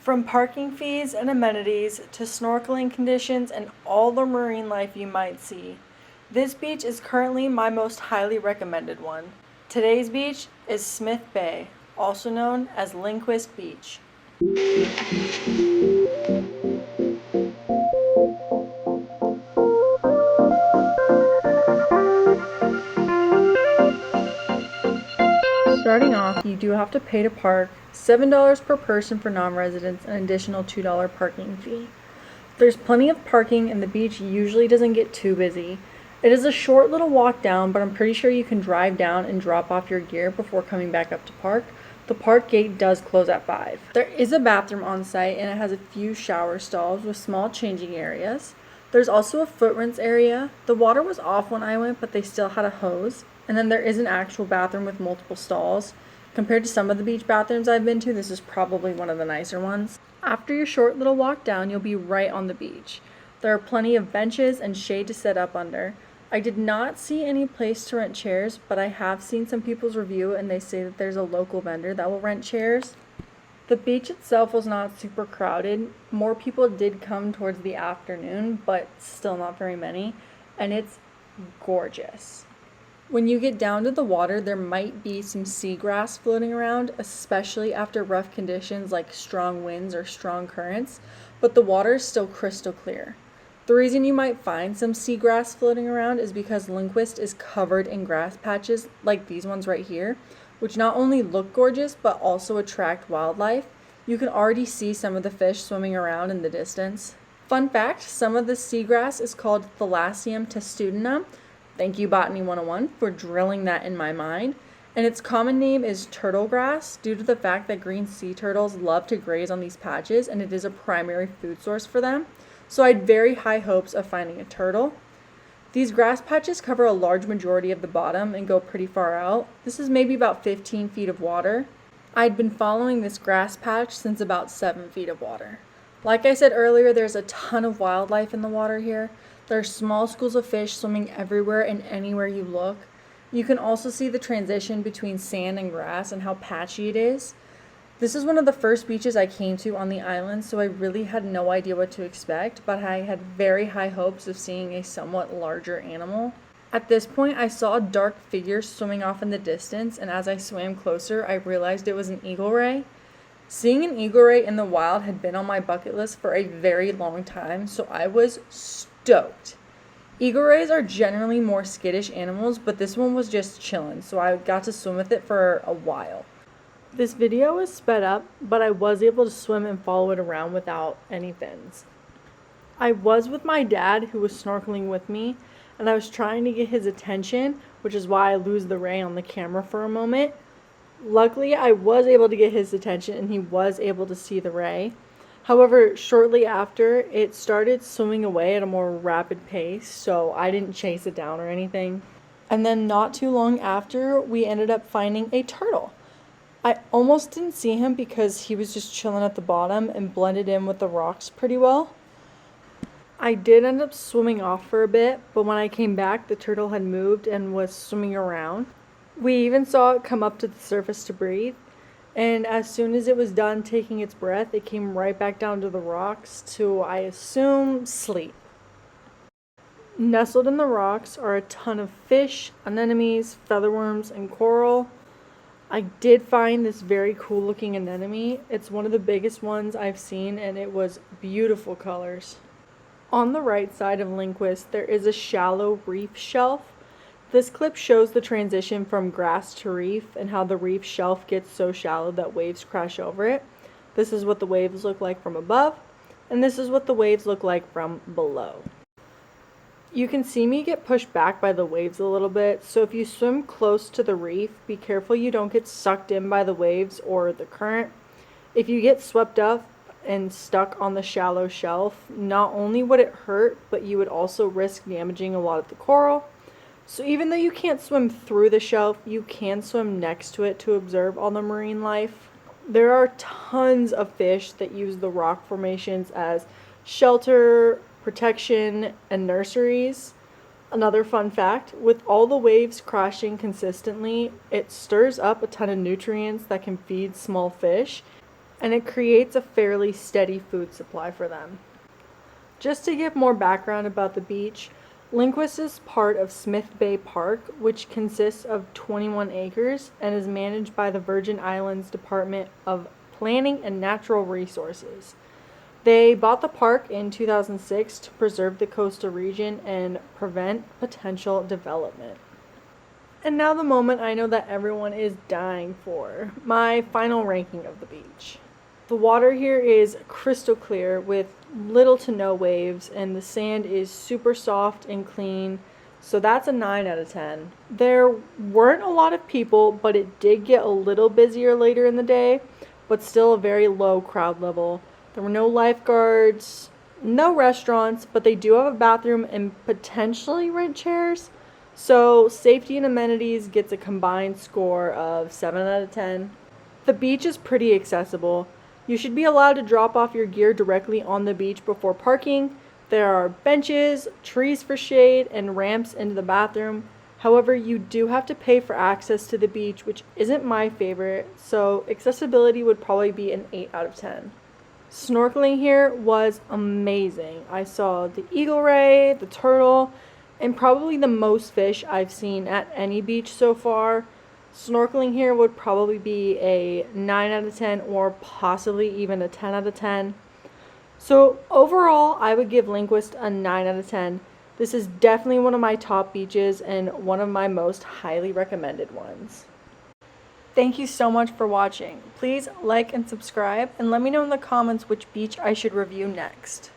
From parking fees and amenities to snorkeling conditions and all the marine life you might see, this beach is currently my most highly recommended one. Today's beach is Smith Bay, also known as Lindquist Beach. Starting off, you do have to pay to park, $7 per person for non-residents, and an additional $2 parking fee. There's plenty of parking and the beach usually doesn't get too busy. It is a short little walk down, but I'm pretty sure you can drive down and drop off your gear before coming back up to park. The park gate does close at 5. There is a bathroom on site and it has a few shower stalls with small changing areas. There's also a foot rinse area. The water was off when I went, but they still had a hose. And then there is an actual bathroom with multiple stalls. Compared to some of the beach bathrooms I've been to, this is probably one of the nicer ones. After your short little walk down, you'll be right on the beach. There are plenty of benches and shade to sit up under. I did not see any place to rent chairs, but I have seen some people's review and they say that there's a local vendor that will rent chairs. The beach itself was not super crowded. More people did come towards the afternoon, but still not very many, and it's gorgeous. When you get down to the water, there might be some seagrass floating around, especially after rough conditions like strong winds or strong currents, but the water is still crystal clear. The reason you might find some seagrass floating around is because Lindquist is covered in grass patches like these ones right here, which not only look gorgeous but also attract wildlife. You can already see some of the fish swimming around in the distance. Fun fact, some of the seagrass is called Thalassemum testudinum. Thank you, Botany 101, for drilling that in my mind. And its common name is turtle grass due to the fact that green sea turtles love to graze on these patches and it is a primary food source for them. So I had very high hopes of finding a turtle. These grass patches cover a large majority of the bottom and go pretty far out. This is maybe about 15 feet of water. I'd been following this grass patch since about 7 feet of water. Like I said earlier, there's a ton of wildlife in the water here. There are small schools of fish swimming everywhere and anywhere you look. You can also see the transition between sand and grass and how patchy it is. This is one of the first beaches I came to on the island, so I really had no idea what to expect, but I had very high hopes of seeing a somewhat larger animal. At this point, I saw a dark figure swimming off in the distance, and as I swam closer, I realized it was an eagle ray. Seeing an eagle ray in the wild had been on my bucket list for a very long time, so I was stoked. Eagle rays are generally more skittish animals, but this one was just chillin', so I got to swim with it for a while. This video is sped up, but I was able to swim and follow it around without any fins. I was with my dad, who was snorkeling with me, and I was trying to get his attention, which is why I lose the ray on the camera for a moment. Luckily, I was able to get his attention and he was able to see the ray. However, shortly after, it started swimming away at a more rapid pace, so I didn't chase it down or anything. And then not too long after, we ended up finding a turtle. I almost didn't see him because he was just chilling at the bottom and blended in with the rocks pretty well. I did end up swimming off for a bit, but when I came back, the turtle had moved and was swimming around. We even saw it come up to the surface to breathe, and as soon as it was done taking its breath, it came right back down to the rocks to, I assume, sleep. Nestled in the rocks are a ton of fish, anemones, featherworms, and coral. I did find this very cool looking anemone. It's one of the biggest ones I've seen and it was beautiful colors. On the right side of Lindquist, there is a shallow reef shelf. This clip shows the transition from grass to reef and how the reef shelf gets so shallow that waves crash over it. This is what the waves look like from above, and this is what the waves look like from below. You can see me get pushed back by the waves a little bit, so if you swim close to the reef, be careful you don't get sucked in by the waves or the current. If you get swept up and stuck on the shallow shelf, not only would it hurt, but you would also risk damaging a lot of the coral. So even though you can't swim through the shelf, you can swim next to it to observe all the marine life. There are tons of fish that use the rock formations as shelter, protection, and nurseries. Another fun fact, with all the waves crashing consistently, it stirs up a ton of nutrients that can feed small fish. and it creates a fairly steady food supply for them. Just to give more background about the beach, Lindquist is part of Smith Bay Park, which consists of 21 acres and is managed by the Virgin Islands Department of Planning and Natural Resources. They bought the park in 2006 to preserve the coastal region and prevent potential development. And now the moment I know that everyone is dying for, my final ranking of the beach. The water here is crystal clear with little to no waves, and the sand is super soft and clean, so that's a 9 out of 10. There weren't a lot of people, but it did get a little busier later in the day, but still a very low crowd level. There were no lifeguards, no restaurants, but they do have a bathroom and potentially rent chairs. So safety and amenities gets a combined score of 7 out of 10. The beach is pretty accessible. You should be allowed to drop off your gear directly on the beach before parking. There are benches, trees for shade, and ramps into the bathroom. However, you do have to pay for access to the beach, which isn't my favorite, so accessibility would probably be an 8 out of 10. Snorkeling here was amazing. I saw the eagle ray, the turtle, and probably the most fish I've seen at any beach so far. Snorkeling here would probably be a 9 out of 10 or possibly even a 10 out of 10. So overall, I would give Lindquist a 9 out of 10. This is definitely one of my top beaches and one of my most highly recommended ones. Thank you so much for watching. Please like and subscribe and let me know in the comments which beach I should review next.